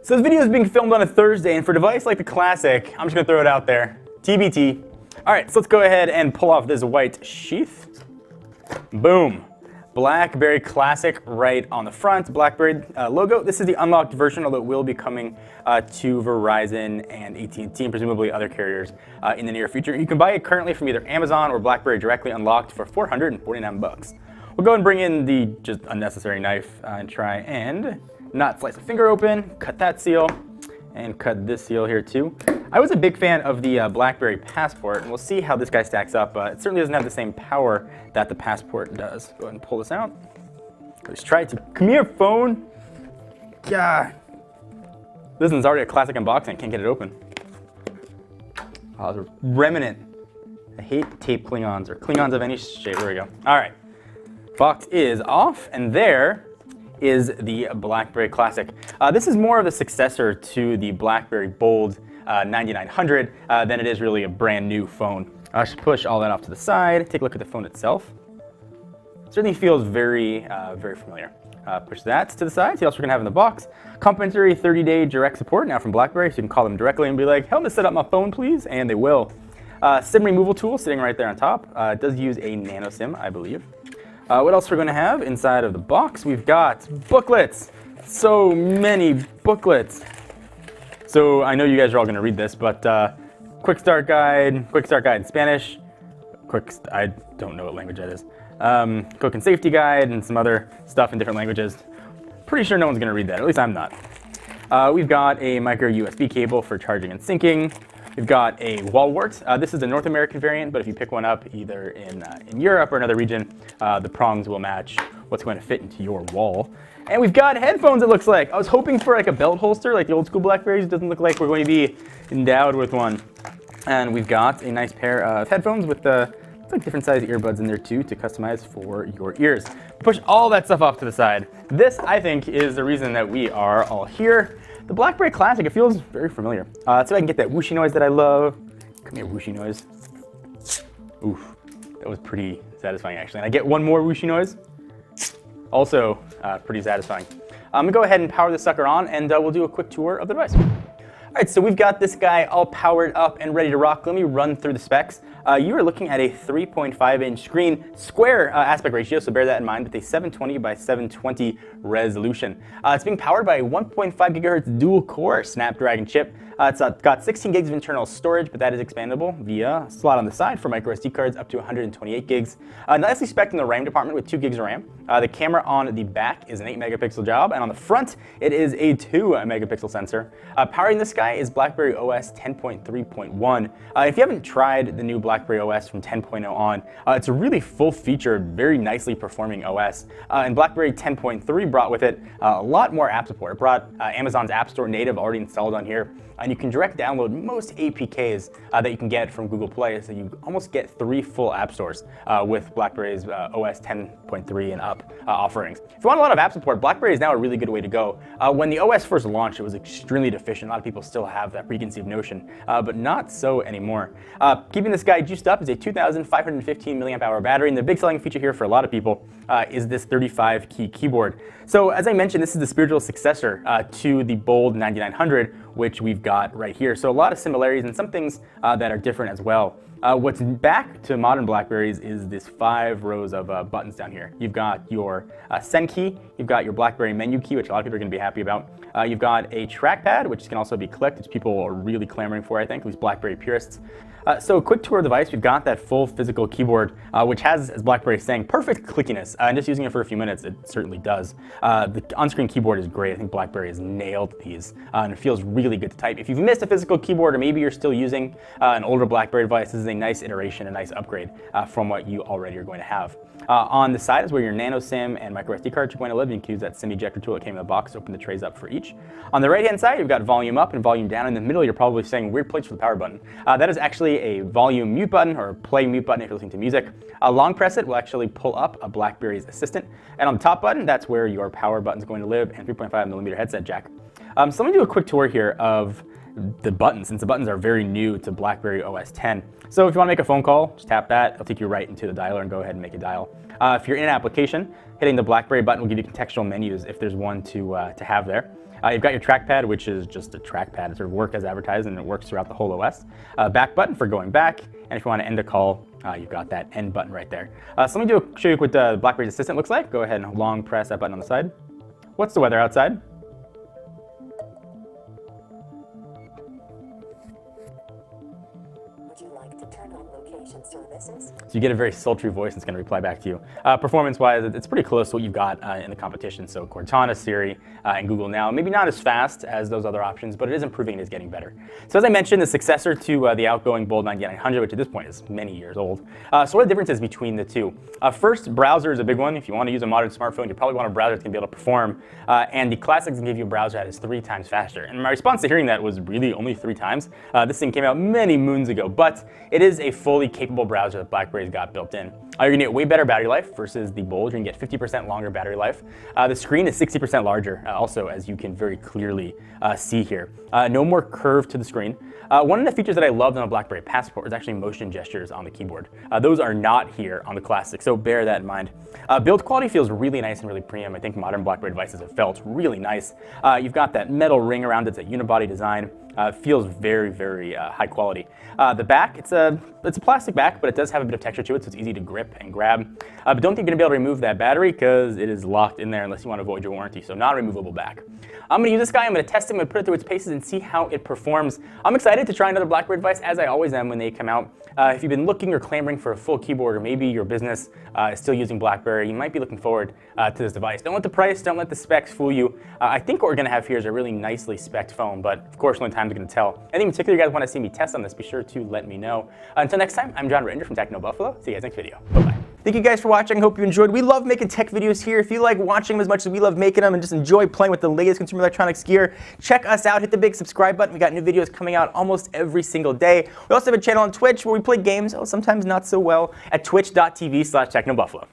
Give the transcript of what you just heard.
So this video is being filmed on a Thursday, and for a device like the Classic, I'm just gonna throw it out there, TBT. All right, so let's go ahead and pull off this white sheath. Boom. BlackBerry Classic right on the front, BlackBerry logo. This is the unlocked version, although it will be coming to Verizon and AT&T and presumably other carriers in the near future. You can buy it currently from either Amazon or BlackBerry directly unlocked for $449. We'll go and bring in the just unnecessary knife and try and not slice a finger open, cut that seal, and cut this seal here too. I was a big fan of the BlackBerry Passport, and we'll see how this guy stacks up. It certainly doesn't have the same power that the Passport does. Go ahead and pull this out. Let's try to, come here, phone. Yeah. This one's already a classic unboxing, can't get it open. Oh, they're remnant. I hate tape Klingons, or Klingons of any shape. There we go. All right, box is off, and there is the BlackBerry Classic. This is more of a successor to the BlackBerry Bold 9900 than it is really a brand new phone. I should push all that off to the side, take a look at the phone itself. Certainly feels very, very familiar. Push that to the side, see what else we're gonna have in the box. Complimentary 30-day direct support now from BlackBerry, so you can call them directly and be like, help me set up my phone, please, and they will. SIM removal tool sitting right there on top. It does use a nano SIM, I believe. What else we're going to have inside of the box? We've got booklets. So many booklets. So I know you guys are all going to read this, but quick start guide in Spanish. I don't know what language that is. Cook and safety guide and some other stuff in different languages. Pretty sure no one's going to read that, at least I'm not. We've got a micro USB cable for charging and syncing. We've got a wall wart. This is a North American variant, but if you pick one up either in Europe or another region, the prongs will match what's going to fit into your wall. And we've got headphones, it looks like. I was hoping for like a belt holster, like the old school BlackBerries. It doesn't look like we're going to be endowed with one. And we've got a nice pair of headphones with like different size earbuds in there too to customize for your ears. Push all that stuff off to the side. This, I think, is the reason that we are all here. The BlackBerry Classic, it feels very familiar. Let's see if I can get that whooshy noise that I love. Come here, whooshy noise. Oof, that was pretty satisfying actually. And I get one more whooshy noise. Also pretty satisfying. I'm gonna go ahead and power this sucker on and we'll do a quick tour of the device. All right, so we've got this guy all powered up and ready to rock. Let me run through the specs. You are looking at a 3.5-inch screen, square aspect ratio, so bear that in mind, with a 720 by 720 resolution. It's being powered by a 1.5 gigahertz dual-core Snapdragon chip. It's got 16 gigs of internal storage, but that is expandable via a slot on the side for micro SD cards up to 128 gigs. Nicely spec'd in the RAM department with 2 gigs of RAM. The camera on the back is an 8-megapixel job, and on the front, it is a 2-megapixel sensor. Powering this guy is BlackBerry OS 10.3.1. If you haven't tried the new BlackBerry OS from 10.0 on, it's a really full-featured, very nicely performing OS. And BlackBerry 10.3 brought with it a lot more app support. It brought Amazon's App Store native already installed on here. And you can direct download most APKs that you can get from Google Play, so you almost get 3 full app stores with BlackBerry's OS 10.3 and up offerings. If you want a lot of app support, BlackBerry is now a really good way to go. When the OS first launched, it was extremely deficient. A lot of people still have that preconceived notion, but not so anymore. Keeping this guy juiced up is a 2,515 milliamp hour battery, and the big selling feature here for a lot of people is this 35-key keyboard. So as I mentioned, this is the spiritual successor to the Bold 9900, which we've got right here. So a lot of similarities and some things that are different as well. What's back to modern BlackBerries is this 5 rows of buttons down here. You've got your send key, you've got your BlackBerry menu key, which a lot of people are going to be happy about. You've got a trackpad, which can also be clicked, which people are really clamoring for, I think, at least BlackBerry purists. So a quick tour of the device, we've got that full physical keyboard, which has, as BlackBerry is saying, perfect clickiness. And just using it for a few minutes, it certainly does. The on-screen keyboard is great. I think BlackBerry has nailed these, and it feels really good to type. If you've missed a physical keyboard, or maybe you're still using an older BlackBerry device, this is a nice iteration, a nice upgrade from what you already are going to have. On the side is where your nano SIM and micro SD cards are going to live. You can use that SIM ejector tool that came in the box to open the trays up for each. On the right-hand side, you've got volume up and volume down. In the middle, you're probably saying weird place for the power button. That is actually a volume mute button, or play mute button if you're listening to music. Long press it will actually pull up a BlackBerry's assistant. And on the top button, that's where your power button is going to live, and 3.5mm headset jack. So let me do a quick tour here of the buttons, since the buttons are very new to BlackBerry OS 10. So if you want to make a phone call, just tap that. It'll take you right into the dialer and go ahead and make a dial. If you're in an application, Hitting the BlackBerry button will give you contextual menus if there's one to have there. You've got your trackpad, which is just a trackpad. It sort of works as advertised, and it works throughout the whole OS. Back button for going back, and if you want to end a call, you've got that end button right there. So let me show you what the BlackBerry's Assistant looks like. Go ahead and long press that button on the side. What's the weather outside? Would you like to turn on location services? So you get a very sultry voice, and it's going to reply back to you. Performance-wise, it's pretty close to what you've got in the competition. So Cortana, Siri, and Google Now. Maybe not as fast as those other options, but it is improving and is getting better. So as I mentioned, the successor to the outgoing Bold 9900, which at this point is many years old. So what are the differences between the two? First, browser is a big one. If you want to use a modern smartphone, you probably want a browser that's going to be able to perform. And the Classics can give you a browser that is 3 times faster. And my response to hearing that was really only 3 times. This thing came out many moons ago, but it is a fully capable browser that BlackBerry's got built in. You're going to get way better battery life versus the Bold. You're going to get 50% longer battery life. The screen is 60% larger, also, as you can very clearly see here. No more curve to the screen. One of the features that I loved on the BlackBerry Passport is actually motion gestures on the keyboard. Those are not here on the Classic, so bear that in mind. Build quality feels really nice and really premium. I think modern BlackBerry devices have felt really nice. You've got that metal ring around it. It's a unibody design. Feels very, very high quality. The back, it's a plastic back, but it does have a bit of texture to it, so it's easy to grip and grab. But don't think you're going to be able to remove that battery because it is locked in there unless you want to avoid your warranty, so not a removable back. I'm going to use this guy, I'm going to test it, I'm going to put it through its paces and see how it performs. I'm excited to try another BlackBerry device, as I always am when they come out. If you've been looking or clamoring for a full keyboard, or maybe your business is still using BlackBerry, you might be looking forward to this device. Don't let the price, don't let the specs fool you. I think what we're going to have here is a really nicely spec'd phone, but of course only time's going to tell. Anything in particular you guys want to see me test on this, be sure to let me know. Until next time, I'm John Ritter from Techno Buffalo. See you guys next video. Bye-bye. Thank you guys for watching. Hope you enjoyed. We love making tech videos here. If you like watching them as much as we love making them and just enjoy playing with the latest consumer electronics gear, check us out. Hit the big subscribe button. We got new videos coming out almost every single day. We also have a channel on Twitch where we play games, sometimes not so well, at twitch.tv/technobuffalo.